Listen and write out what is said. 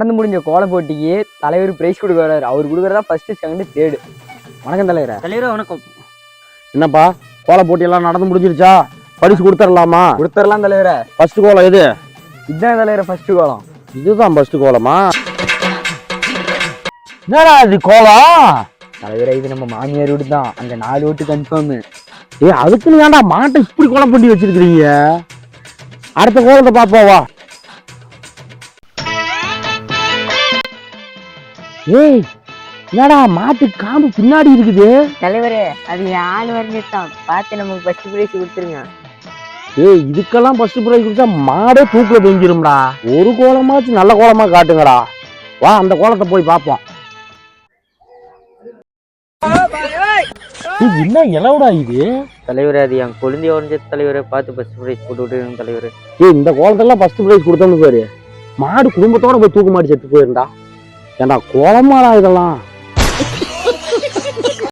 நடந்து முடிஞ்ச கோல போட்டிக்கு தலைவர் பிரைஸ் கொடுக்க வர்றாரு. அவர் கொடுக்கறதா ஃபர்ஸ்ட், செகண்ட், தேர்டு. வணக்கம் தலைவரே. தலைவரே வணக்கம். என்னப்பா கோல போட்டி எல்லாம் நடந்து முடிஞ்சிருச்சா? பரிசு கொடுத்துடலாமா? கொடுத்துடலாம் தலைவரே. ஃபர்ஸ்ட் கோலம் எது? இதுதான் தலைவரே ஃபர்ஸ்ட் கோலம். இதுதான் ஃபர்ஸ்ட் கோலமா? என்னடா இது கோலம்? தலைவரே இது நம்ம மாமியார் வீடு தான். அங்க 4 ஓட்டு கன்ஃபார்ம். அதுக்குன்னு ஏன்டா மாட்டை இப்படி கோலம் பண்ணி வச்சிருக்கிறீங்க? அடுத்த கோலத்தை பாப்போவா? ஏய் என்னடா மாட்டு காம்பு பின்னாடி இருக்குது? தலைவரே அது ஆள் வரைஞ்சிட்டான், பார்த்து நமக்கு ஃபர்ஸ்ட் பிரைஸ் கொடுத்துருங்க. ஏய் இதுக்கெல்லாம் ஃபர்ஸ்ட் பிரைஸ் கொடுத்தா மாடே தூக்குல தொங்கிரும்டா. ஒரு கோலமாச்சும் நல்ல கோலமா காட்டுங்கடா. வா அந்த கோலத்தை போய் பார்ப்போம். என்ன இலவுடா இது? தலைவரே அது என் குழந்தைய வரைஞ்ச தலைவரை, பார்த்து ஃபர்ஸ்ட் பிரைஸ் போட்டு விட்டுருங்க தலைவரே. ஏய் இந்த கோலத்தெல்லாம் ஃபர்ஸ்ட் பிரைஸ் கொடுத்தோம்னு பாரு, மாடு குடும்பத்தோட போய் தூக்கு மாடி செத்து போயிருந்தா. ஏண்டா கோலமாடா இதெல்லாம்?